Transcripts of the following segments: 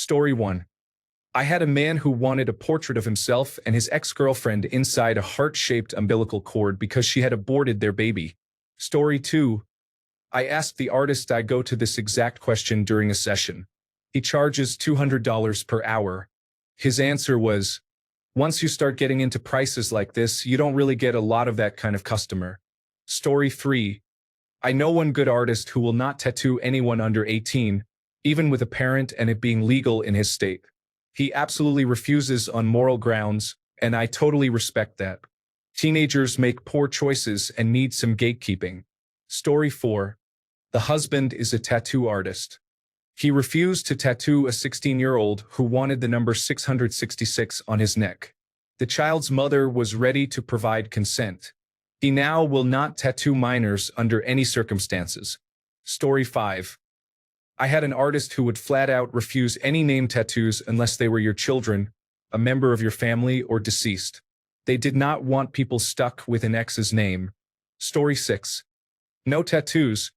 Story 1. I had a man who wanted a portrait of himself and his ex-girlfriend inside a heart-shaped umbilical cord because she had aborted their baby. Story 2. I asked the artist I go to this exact question during a session. He charges $200 per hour. His answer was, once you start getting into prices like this, you don't really get a lot of that kind of customer. Story 3. I know one good artist who will not tattoo anyone under 18, even with a parent and it being legal in his state. He absolutely refuses on moral grounds, and I totally respect that. Teenagers make poor choices and need some gatekeeping. Story 4. The husband is a tattoo artist. He refused to tattoo a 16-year-old who wanted the number 666 on his neck. The child's mother was ready to provide consent. He now will not tattoo minors under any circumstances. Story 5. I had an artist who would flat out refuse any name tattoos unless they were your children, a member of your family, or deceased. They did not want people stuck with an ex's name. Story 6. No tattoos,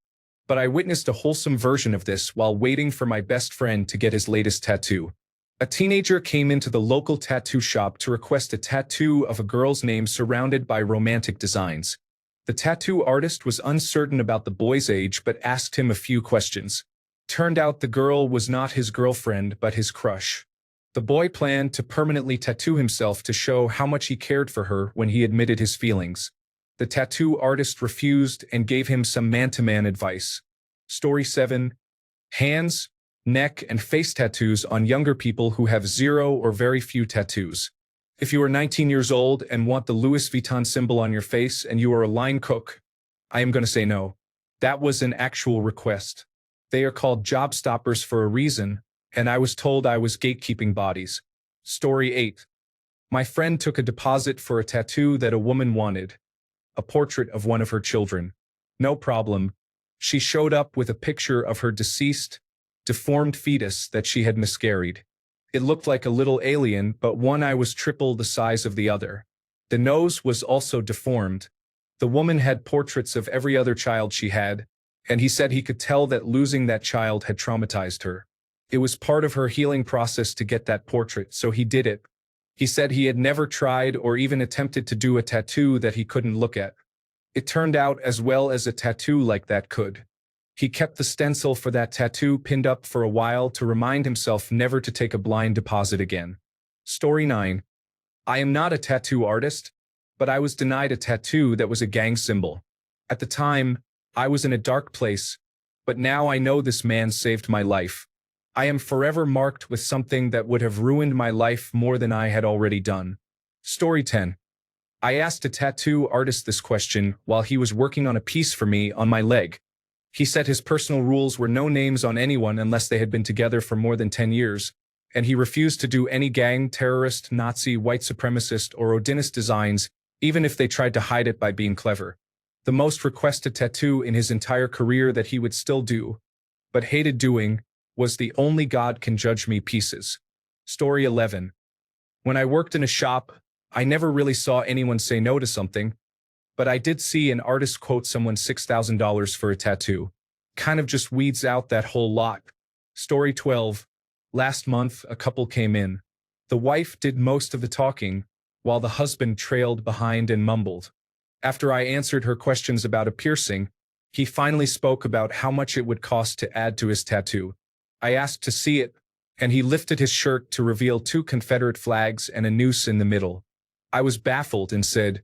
but I witnessed a wholesome version of this while waiting for my best friend to get his latest tattoo. A teenager came into the local tattoo shop to request a tattoo of a girl's name surrounded by romantic designs. The tattoo artist was uncertain about the boy's age but asked him a few questions. Turned out the girl was not his girlfriend but his crush. The boy planned to permanently tattoo himself to show how much he cared for her when he admitted his feelings. The tattoo artist refused and gave him some man-to-man advice. Story 7. Hands, neck, and face tattoos on younger people who have zero or very few tattoos. If you are 19 years old and want the Louis Vuitton symbol on your face and you are a line cook, I am going to say no. That was an actual request. They are called job stoppers for a reason, and I was told I was gatekeeping bodies. Story 8. My friend took a deposit for a tattoo that a woman wanted. A portrait of one of her children. No problem. She showed up with a picture of her deceased, deformed fetus that she had miscarried. It looked like a little alien, but one eye was triple the size of the other. The nose was also deformed. The woman had portraits of every other child she had, and he said he could tell that losing that child had traumatized her. It was part of her healing process to get that portrait, so he did it. He said he had never tried or even attempted to do a tattoo that he couldn't look at. It turned out as well as a tattoo like that could. He kept the stencil for that tattoo pinned up for a while to remind himself never to take a blind deposit again. Story 9. I am not a tattoo artist, but I was denied a tattoo that was a gang symbol. At the time, I was in a dark place, but now I know this man saved my life. I am forever marked with something that would have ruined my life more than I had already done. Story 10. I asked a tattoo artist this question while he was working on a piece for me on my leg. He said his personal rules were no names on anyone unless they had been together for more than 10 years, and he refused to do any gang, terrorist, Nazi, white supremacist, or Odinist designs, even if they tried to hide it by being clever. The most requested tattoo in his entire career that he would still do, but hated doing, was the Only God Can Judge Me pieces. Story 11. When I worked in a shop, I never really saw anyone say no to something, but I did see an artist quote someone $6,000 for a tattoo. Kind of just weeds out that whole lot. Story 12. Last month, a couple came in. The wife did most of the talking, while the husband trailed behind and mumbled. After I answered her questions about a piercing, he finally spoke about how much it would cost to add to his tattoo. I asked to see it, and he lifted his shirt to reveal 2 Confederate flags and a noose in the middle. I was baffled and said,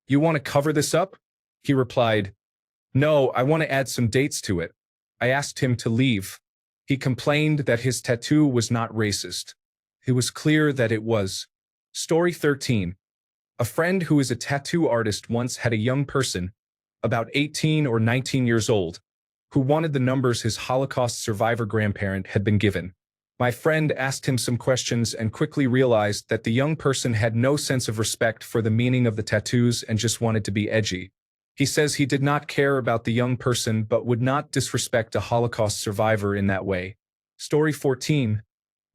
"You want to cover this up?" He replied, "No, I want to add some dates to it." I asked him to leave. He complained that his tattoo was not racist. It was clear that it was. Story 13. A friend who is a tattoo artist once had a young person, about 18 or 19 years old, who wanted the numbers his Holocaust survivor grandparent had been given. My friend asked him some questions and quickly realized that the young person had no sense of respect for the meaning of the tattoos and just wanted to be edgy. He says he did not care about the young person but would not disrespect a Holocaust survivor in that way. Story 14.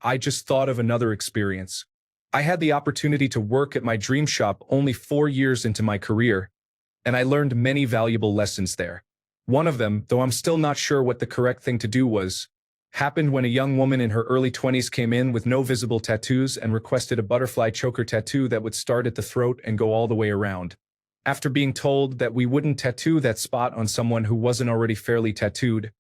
I just thought of another experience. I had the opportunity to work at my dream shop only 4 years into my career, and I learned many valuable lessons there. One of them, though I'm still not sure what the correct thing to do was, Happened when a young woman in her early 20s came in with no visible tattoos and requested a butterfly choker tattoo that would start at the throat and go all the way around. After being told that we wouldn't tattoo that spot on someone who wasn't already fairly tattooed,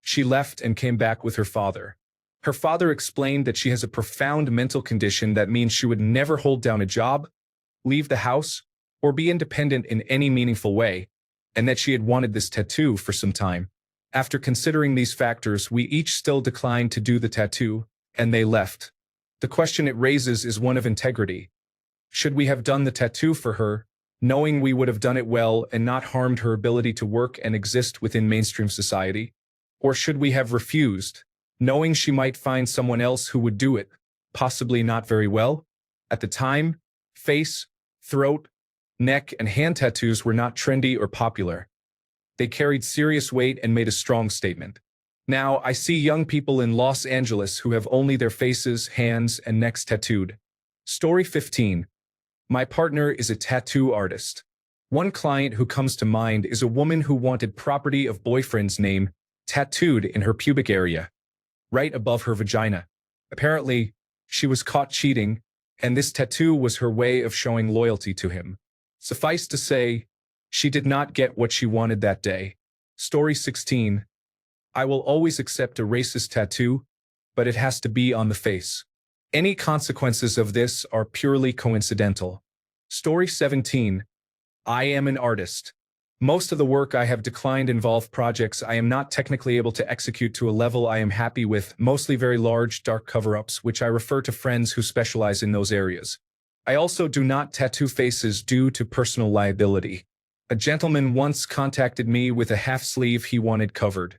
she left and came back with her father. Her father explained that she has a profound mental condition that means she would never hold down a job, leave the house, or be independent in any meaningful way, and that she had wanted this tattoo for some time. After considering these factors, we each still declined to do the tattoo, and they left. The question it raises is one of integrity. Should we have done the tattoo for her, knowing we would have done it well and not harmed her ability to work and exist within mainstream society? Or should we have refused, knowing she might find someone else who would do it, possibly not very well? At the time, face, throat, neck, and hand tattoos were not trendy or popular. They carried serious weight and made a strong statement. Now, I see young people in Los Angeles who have only their faces, hands, and necks tattooed. Story 15. My partner is a tattoo artist. One client who comes to mind is a woman who wanted property of boyfriend's name tattooed in her pubic area, right above her vagina. Apparently, she was caught cheating, and this tattoo was her way of showing loyalty to him. Suffice to say, she did not get what she wanted that day. Story 16. I will always accept a racist tattoo, but it has to be on the face. Any consequences of this are purely coincidental. Story 17. I am an artist. Most of the work I have declined involve projects I am not technically able to execute to a level I am happy with, mostly very large, dark cover-ups, which I refer to friends who specialize in those areas. I also do not tattoo faces due to personal liability. A gentleman once contacted me with a half sleeve he wanted covered.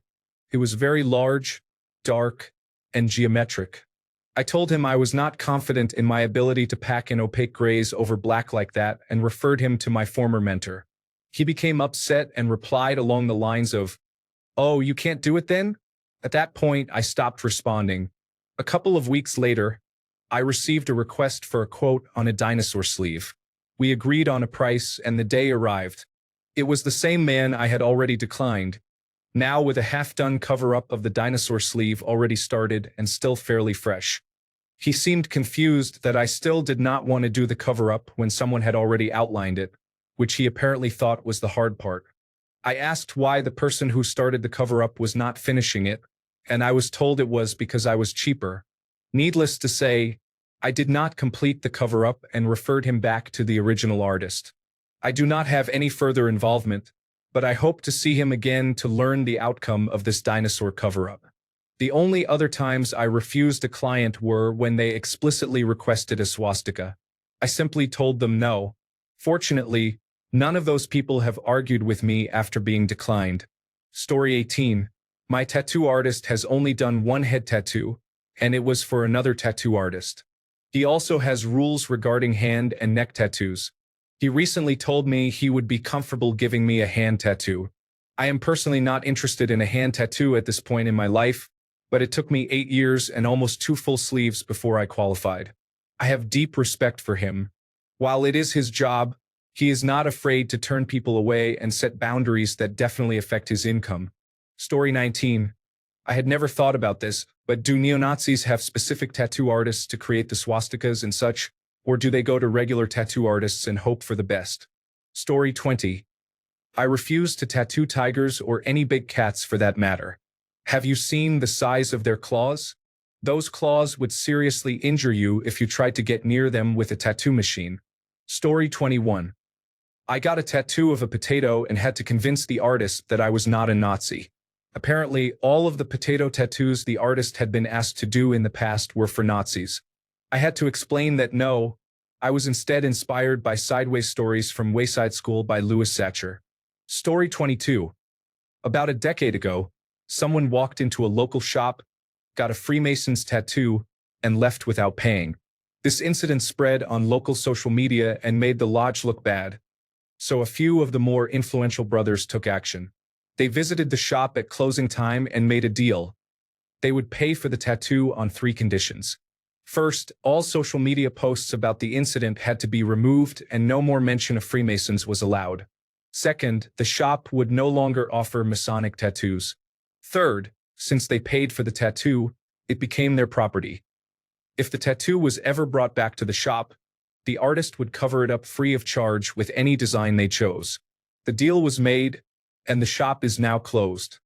It was very large, dark, and geometric. I told him I was not confident in my ability to pack in opaque grays over black like that and referred him to my former mentor. He became upset and replied along the lines of, "Oh, you can't do it then?" At that point, I stopped responding. A couple of weeks later, I received a request for a quote on a dinosaur sleeve. We agreed on a price and the day arrived. It was the same man I had already declined, now with a half-done cover-up of the dinosaur sleeve already started and still fairly fresh. He seemed confused that I still did not want to do the cover-up when someone had already outlined it, which he apparently thought was the hard part. I asked why the person who started the cover-up was not finishing it, and I was told it was because I was cheaper. Needless to say, I did not complete the cover-up and referred him back to the original artist. I do not have any further involvement, but I hope to see him again to learn the outcome of this dinosaur cover-up. The only other times I refused a client were when they explicitly requested a swastika. I simply told them no. Fortunately, none of those people have argued with me after being declined. Story 18. My tattoo artist has only done one head tattoo, and it was for another tattoo artist. He also has rules regarding hand and neck tattoos. He recently told me he would be comfortable giving me a hand tattoo. I am personally not interested in a hand tattoo at this point in my life, but it took me 8 years and almost 2 full sleeves before I qualified. I have deep respect for him. While it is his job, he is not afraid to turn people away and set boundaries that definitely affect his income. Story 19. I had never thought about this, but do neo-Nazis have specific tattoo artists to create the swastikas and such? Or do they go to regular tattoo artists and hope for the best? Story 20. I refuse to tattoo tigers or any big cats for that matter. Have you seen the size of their claws? Those claws would seriously injure you if you tried to get near them with a tattoo machine. Story 21. I got a tattoo of a potato and had to convince the artist that I was not a Nazi. Apparently, all of the potato tattoos the artist had been asked to do in the past were for Nazis. I had to explain that no, I was instead inspired by Sideways Stories from Wayside School by Louis Satcher. Story 22. About a decade ago, someone walked into a local shop, got a Freemason's tattoo, and left without paying. This incident spread on local social media and made the lodge look bad. So a few of the more influential brothers took action. They visited the shop at closing time and made a deal. They would pay for the tattoo on 3 conditions. First, all social media posts about the incident had to be removed and no more mention of Freemasons was allowed. Second, the shop would no longer offer Masonic tattoos. Third, Since they paid for the tattoo, it became their property. If the tattoo was ever brought back to the shop, the artist would cover it up free of charge with any design they chose. The deal was made, and the shop is now closed.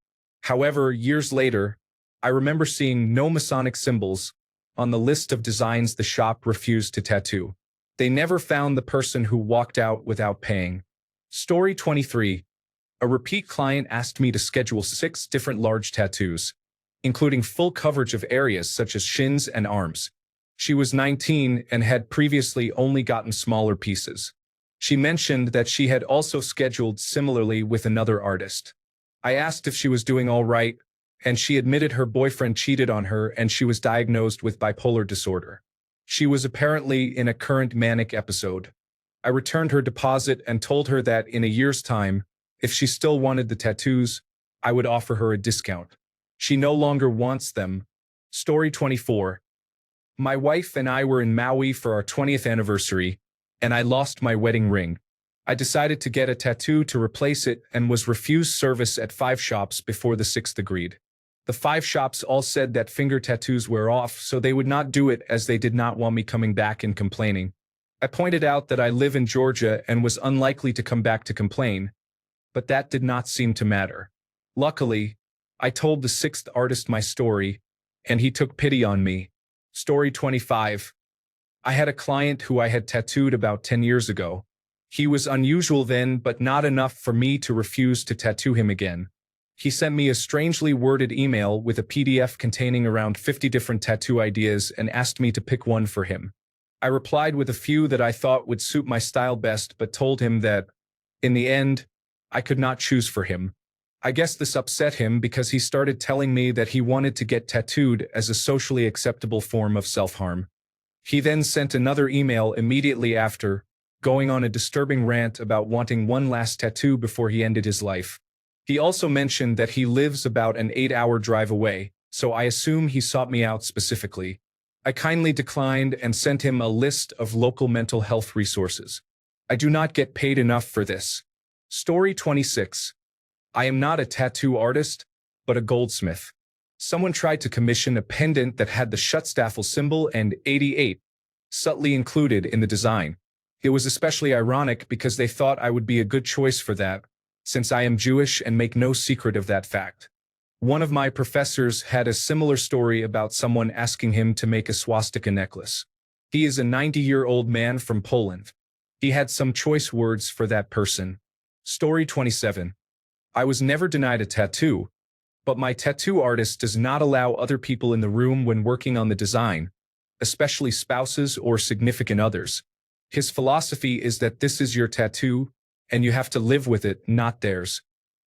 However, years later, I remember seeing no Masonic symbols on the list of designs the shop refused to tattoo. They never found the person who walked out without paying. Story 23. A repeat client asked me to schedule 6 different large tattoos, including full coverage of areas such as shins and arms. She was 19 and had previously only gotten smaller pieces. She mentioned that she had also scheduled similarly with another artist. I asked if she was doing all right, and she admitted her boyfriend cheated on her and she was diagnosed with bipolar disorder. She was apparently in a current manic episode. I returned her deposit and told her that in a year's time, if she still wanted the tattoos, I would offer her a discount. She no longer wants them. Story 24. My wife and I were in Maui for our 20th anniversary, and I lost my wedding ring. I decided to get a tattoo to replace it and was refused service at 5 shops before the 6th agreed. The 5 shops all said that finger tattoos were off, so they would not do it as they did not want me coming back and complaining. I pointed out that I live in Georgia and was unlikely to come back to complain, but that did not seem to matter. Luckily, I told the 6th artist my story, and he took pity on me. Story 25. I had a client who I had tattooed about 10 years ago. He was unusual then, but not enough for me to refuse to tattoo him again. He sent me a strangely worded email with a PDF containing around 50 different tattoo ideas and asked me to pick one for him. I replied with a few that I thought would suit my style best, but told him that, in the end, I could not choose for him. I guess this upset him because he started telling me that he wanted to get tattooed as a socially acceptable form of self-harm. He then sent another email immediately after, going on a disturbing rant about wanting one last tattoo before he ended his life. He also mentioned that he lives about an 8-hour drive away, so I assume he sought me out specifically. I kindly declined and sent him a list of local mental health resources. I do not get paid enough for this. Story 26. I am not a tattoo artist, but a goldsmith. Someone tried to commission a pendant that had the Schutzstaffel symbol and 88 subtly included in the design. It was especially ironic because they thought I would be a good choice for that, since I am Jewish and make no secret of that fact. One of my professors had a similar story about someone asking him to make a swastika necklace. He is a 90-year-old man from Poland. He had some choice words for that person. Story 27. I was never denied a tattoo, but my tattoo artist does not allow other people in the room when working on the design, especially spouses or significant others. His philosophy is that this is your tattoo, and you have to live with it, not theirs.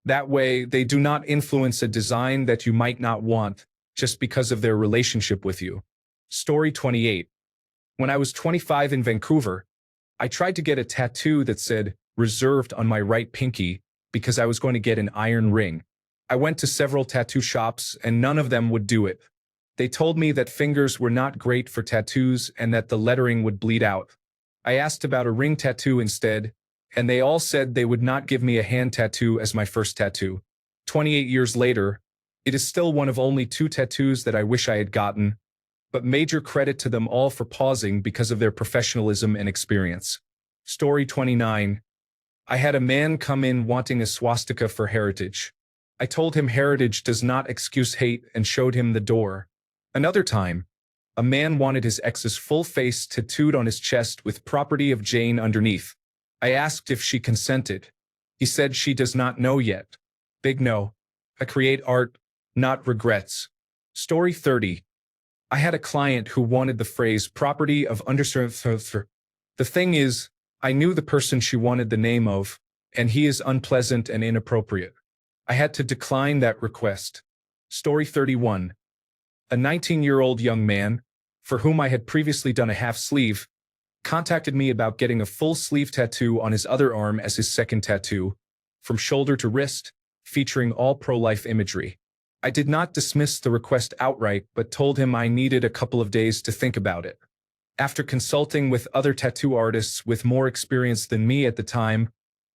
That way, they do not influence a design that you might not want just because of their relationship with you. Story 28. When I was 25 in Vancouver, I tried to get a tattoo that said reserved on my right pinky because I was going to get an iron ring. I went to several tattoo shops and none of them would do it. They told me that fingers were not great for tattoos and that the lettering would bleed out. I asked about a ring tattoo instead, and they all said they would not give me a hand tattoo as my first tattoo. 28 years later, it is still one of only 2 tattoos that I wish I had gotten, but major credit to them all for pausing because of their professionalism and experience. Story 29. I had a man come in wanting a swastika for heritage. I told him heritage does not excuse hate and showed him the door. Another time, a man wanted his ex's full face tattooed on his chest with property of Jane underneath. I asked if she consented. He said she does not know yet. Big no. I create art, not regrets. Story 30. I had a client who wanted the phrase property of underserved. The thing is, I knew the person she wanted the name of, and he is unpleasant and inappropriate. I had to decline that request. Story 31. A 19-year-old young man, for whom I had previously done a half sleeve, contacted me about getting a full sleeve tattoo on his other arm as his second tattoo, from shoulder to wrist, featuring all pro-life imagery. I did not dismiss the request outright, but told him I needed a couple of days to think about it. After consulting with other tattoo artists with more experience than me at the time,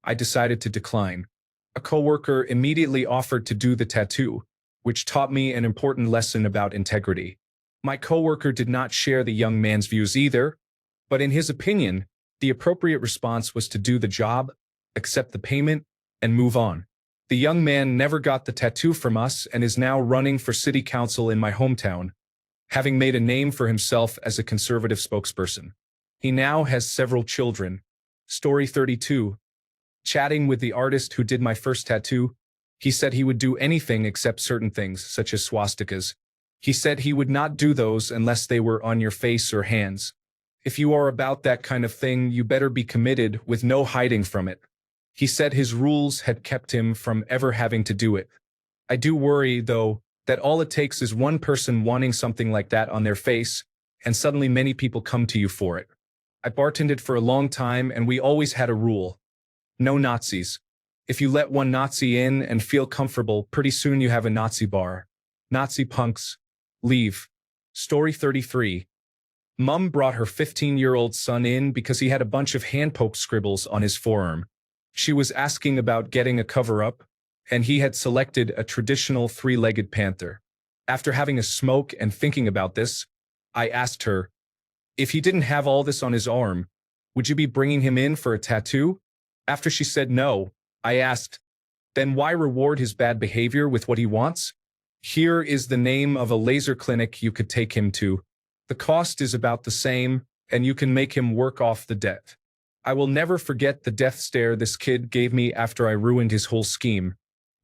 I decided to decline. A coworker immediately offered to do the tattoo, which taught me an important lesson about integrity. My coworker did not share the young man's views either, but in his opinion, the appropriate response was to do the job, accept the payment, and move on. The young man never got the tattoo from us and is now running for city council in my hometown, having made a name for himself as a conservative spokesperson. He now has several children. Story 32. Chatting with the artist who did my first tattoo, he said he would do anything except certain things, such as swastikas. He said he would not do those unless they were on your face or hands. If you are about that kind of thing, you better be committed with no hiding from it. He said his rules had kept him from ever having to do it. I do worry, though, that all it takes is one person wanting something like that on their face, and suddenly many people come to you for it. I bartended for a long time, and we always had a rule. No Nazis. If you let one Nazi in and feel comfortable, pretty soon you have a Nazi bar. Nazi punks. Leave. Story 33. Mum brought her 15-year-old son in because he had a bunch of hand-poke scribbles on his forearm. She was asking about getting a cover-up, and he had selected a traditional three-legged panther. After having a smoke and thinking about this, I asked her, if he didn't have all this on his arm, would you be bringing him in for a tattoo? After she said no, I asked, then why reward his bad behavior with what he wants? Here is the name of a laser clinic you could take him to. The cost is about the same, and you can make him work off the debt. I will never forget the death stare this kid gave me after I ruined his whole scheme.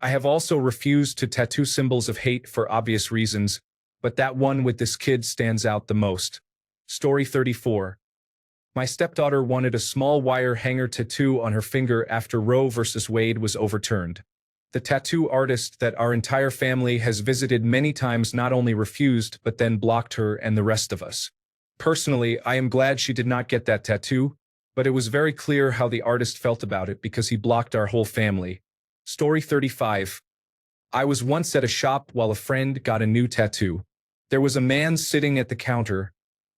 I have also refused to tattoo symbols of hate for obvious reasons, but that one with this kid stands out the most. Story 34. My stepdaughter wanted a small wire hanger tattoo on her finger after Roe v. Wade was overturned. The tattoo artist that our entire family has visited many times not only refused but then blocked her and the rest of us. Personally, I am glad she did not get that tattoo, but it was very clear how the artist felt about it because he blocked our whole family. Story 35. I was once at a shop while a friend got a new tattoo. There was a man sitting at the counter,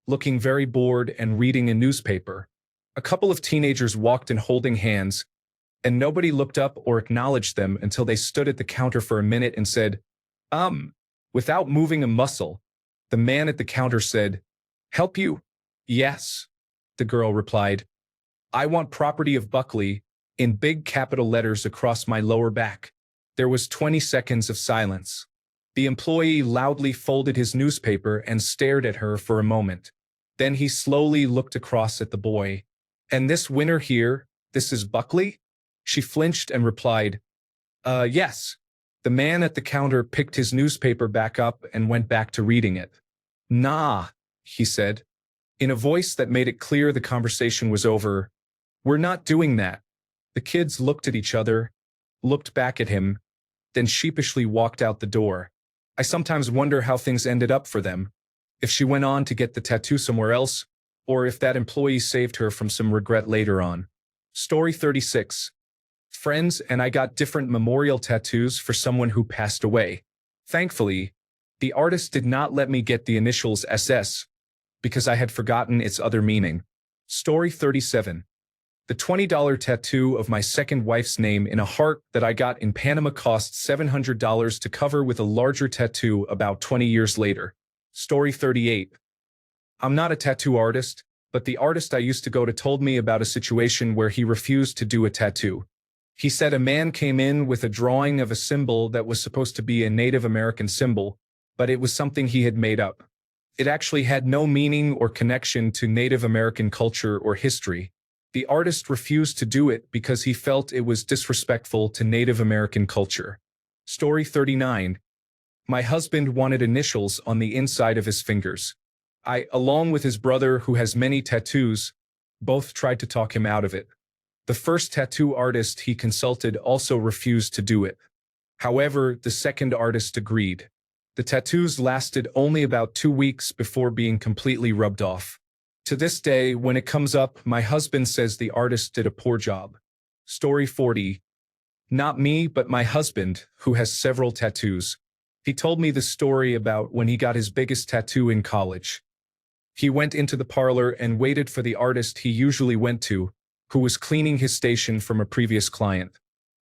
looking very bored and reading a newspaper. A couple of teenagers walked in holding hands, and nobody looked up or acknowledged them until they stood at the counter for a minute and said, without moving a muscle. The man at the counter said, help you? Yes. The girl replied, I want property of Buckley, in big capital letters across my lower back. There was 20 seconds of silence. The employee loudly folded his newspaper and stared at her for a moment. Then he slowly looked across at the boy. And this winner here, this is Buckley? She flinched and replied, yes. The man at the counter picked his newspaper back up and went back to reading it. Nah, he said, in a voice that made it clear the conversation was over. We're not doing that. The kids looked at each other, looked back at him, then sheepishly walked out the door. I sometimes wonder how things ended up for them. If she went on to get the tattoo somewhere else, or if that employee saved her from some regret later on. Story 36. Friends and I got different memorial tattoos for someone who passed away. Thankfully, the artist did not let me get the initials SS, because I had forgotten its other meaning. Story 37. The $20 tattoo of my second wife's name in a heart that I got in Panama cost $700 to cover with a larger tattoo about 20 years later. Story 38. I'm not a tattoo artist, but the artist I used to go to told me about a situation where he refused to do a tattoo. He said a man came in with a drawing of a symbol that was supposed to be a Native American symbol, but it was something he had made up. It actually had no meaning or connection to Native American culture or history. The artist refused to do it because he felt it was disrespectful to Native American culture. Story 39. My husband wanted initials on the inside of his fingers. I, along with his brother who has many tattoos, both tried to talk him out of it. The first tattoo artist he consulted also refused to do it. However, the second artist agreed. The tattoos lasted only about 2 weeks before being completely rubbed off. To this day, when it comes up, my husband says the artist did a poor job. Story 40. Not me, but my husband, who has several tattoos. He told me the story about when he got his biggest tattoo in college. He went into the parlor and waited for the artist he usually went to, who was cleaning his station from a previous client.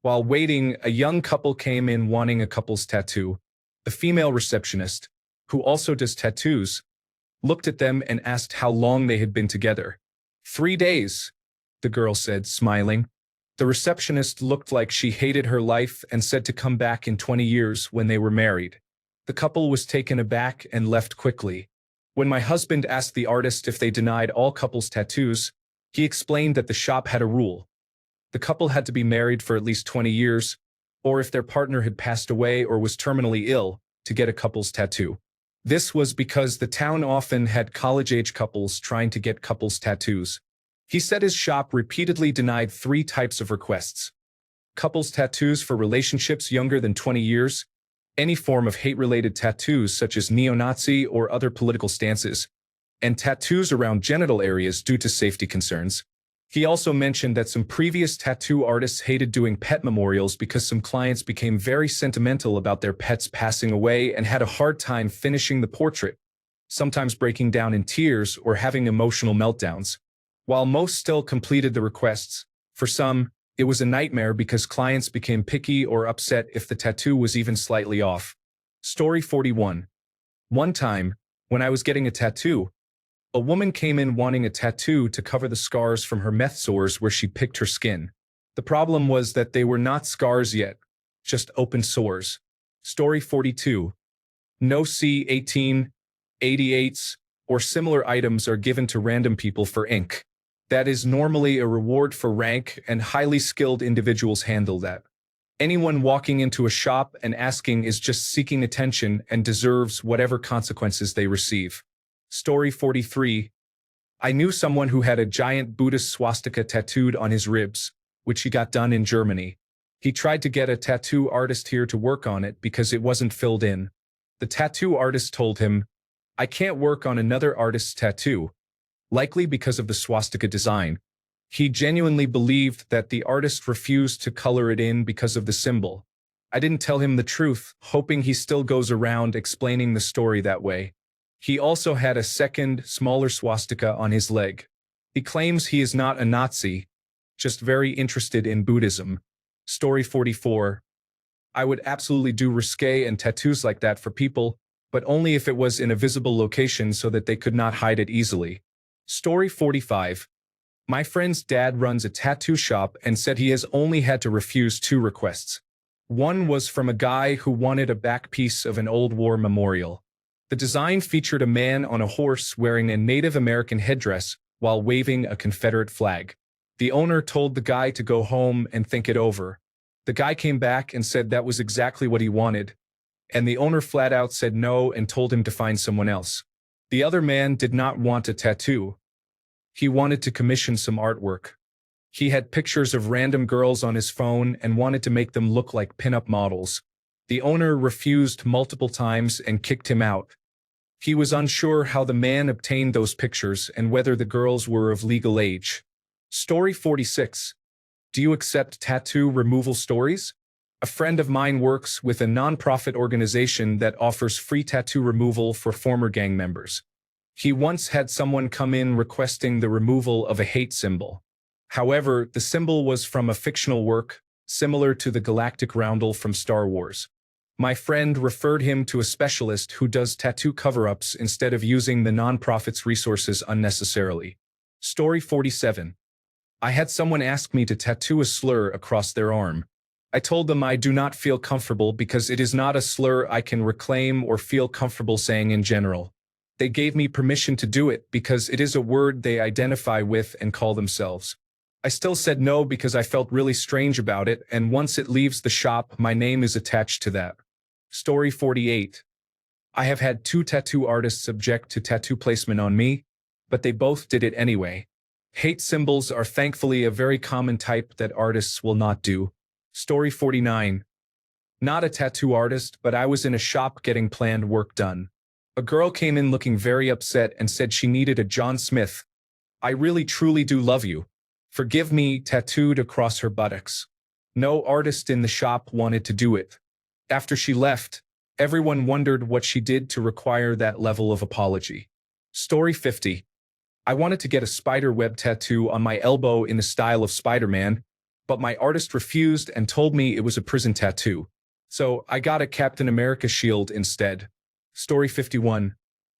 While waiting, a young couple came in wanting a couple's tattoo. The female receptionist, who also does tattoos, looked at them and asked how long they had been together. 3 days, the girl said, smiling. The receptionist looked like she hated her life and said to come back in 20 years when they were married. The couple was taken aback and left quickly. When my husband asked the artist if they denied all couples tattoos, he explained that the shop had a rule. The couple had to be married for at least 20 years, or if their partner had passed away or was terminally ill, to get a couple's tattoo. This was because the town often had college-age couples trying to get couples tattoos. He said his shop repeatedly denied 3 types of requests: couples tattoos for relationships younger than 20 years, any form of hate-related tattoos such as neo-Nazi or other political stances, and tattoos around genital areas due to safety concerns. He also mentioned that some previous tattoo artists hated doing pet memorials because some clients became very sentimental about their pets passing away and had a hard time finishing the portrait, sometimes breaking down in tears or having emotional meltdowns. While most still completed the requests, for some, it was a nightmare because clients became picky or upset if the tattoo was even slightly off. Story 41. One time, when I was getting a tattoo, a woman came in wanting a tattoo to cover the scars from her meth sores where she picked her skin. The problem was that they were not scars yet, just open sores. Story 42. No C-18, 88s, or similar items are given to random people for ink. That is normally a reward for rank, and highly skilled individuals handle that. Anyone walking into a shop and asking is just seeking attention and deserves whatever consequences they receive. Story 43. I knew someone who had a giant Buddhist swastika tattooed on his ribs, which he got done in Germany. He tried to get a tattoo artist here to work on it because it wasn't filled in. The tattoo artist told him, "I can't work on another artist's tattoo," likely because of the swastika design. He genuinely believed that the artist refused to color it in because of the symbol. I didn't tell him the truth, hoping he still goes around explaining the story that way. He also had a second, smaller swastika on his leg. He claims he is not a Nazi, just very interested in Buddhism. Story 44. I would absolutely do risque and tattoos like that for people, but only if it was in a visible location so that they could not hide it easily. Story 45. My friend's dad runs a tattoo shop and said he has only had to refuse 2 requests. One was from a guy who wanted a back piece of an old war memorial. The design featured a man on a horse wearing a Native American headdress while waving a Confederate flag. The owner told the guy to go home and think it over. The guy came back and said that was exactly what he wanted, and the owner flat out said no and told him to find someone else. The other man did not want a tattoo. He wanted to commission some artwork. He had pictures of random girls on his phone and wanted to make them look like pinup models. The owner refused multiple times and kicked him out. He was unsure how the man obtained those pictures and whether the girls were of legal age. Story 46. Do you accept tattoo removal stories? A friend of mine works with a non-profit organization that offers free tattoo removal for former gang members. He once had someone come in requesting the removal of a hate symbol. However, the symbol was from a fictional work, similar to the galactic roundel from Star Wars. My friend referred him to a specialist who does tattoo cover-ups instead of using the non-profit's resources unnecessarily. Story 47. I had someone ask me to tattoo a slur across their arm. I told them I do not feel comfortable because it is not a slur I can reclaim or feel comfortable saying in general. They gave me permission to do it because it is a word they identify with and call themselves. I still said no because I felt really strange about it, and once it leaves the shop, my name is attached to that. Story 48. I have had 2 tattoo artists object to tattoo placement on me, but they both did it anyway. Hate symbols are thankfully a very common type that artists will not do. Story 49. Not a tattoo artist, but I was in a shop getting planned work done. A girl came in looking very upset and said she needed a John Smith, "I really truly do love you. Forgive me," tattooed across her buttocks. No artist in the shop wanted to do it. After she left, everyone wondered what she did to require that level of apology. Story 50. I wanted to get a spider web tattoo on my elbow in the style of Spider-Man, but my artist refused and told me it was a prison tattoo. So I got a Captain America shield instead. Story 51.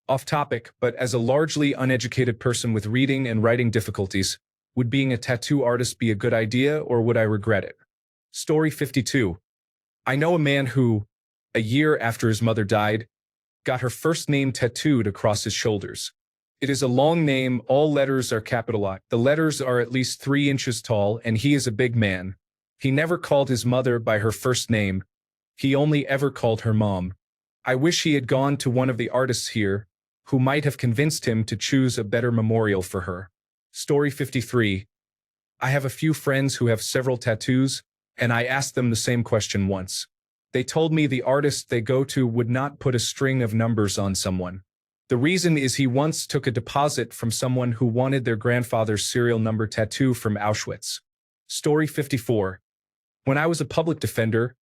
Off topic, but as a largely uneducated person with reading and writing difficulties, would being a tattoo artist be a good idea or would I regret it? Story 52. I know a man who, a year after his mother died, got her first name tattooed across his shoulders. It is a long name, all letters are capitalized. The letters are at least 3 inches tall, and he is a big man. He never called his mother by her first name. He only ever called her mom. I wish he had gone to one of the artists here, who might have convinced him to choose a better memorial for her. Story 53. I have a few friends who have several tattoos, and I asked them the same question once. They told me the artist they go to would not put a string of numbers on someone. The reason is he once took a deposit from someone who wanted their grandfather's serial number tattoo from Auschwitz. Story 54. When I was a public defender,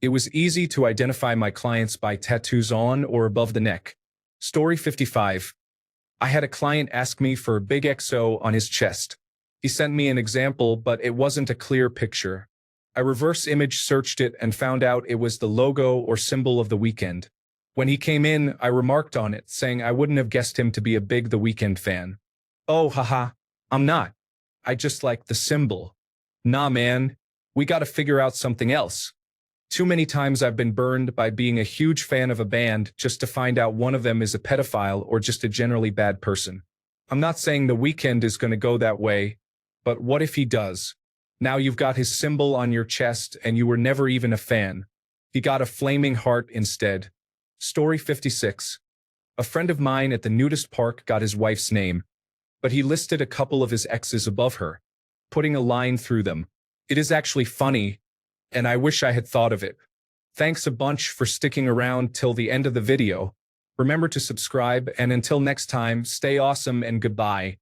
it was easy to identify my clients by tattoos on or above the neck. Story 55. I had a client ask me for a big XO on his chest. He sent me an example, but it wasn't a clear picture. I reverse image searched it and found out it was the logo or symbol of The Weeknd. When he came in, I remarked on it, saying I wouldn't have guessed him to be a big The Weeknd fan. Oh, haha, I'm not. I just like the symbol. Nah, man, we gotta figure out something else. Too many times I've been burned by being a huge fan of a band just to find out one of them is a pedophile or just a generally bad person. I'm not saying The Weeknd is gonna go that way, but what if he does? Now you've got his symbol on your chest and you were never even a fan. He got a flaming heart instead. Story 56. A friend of mine at the nudist park got his wife's name, but he listed a couple of his exes above her, putting a line through them. It is actually funny, and I wish I had thought of it. Thanks a bunch for sticking around till the end of the video. Remember to subscribe, and until next time, stay awesome and goodbye.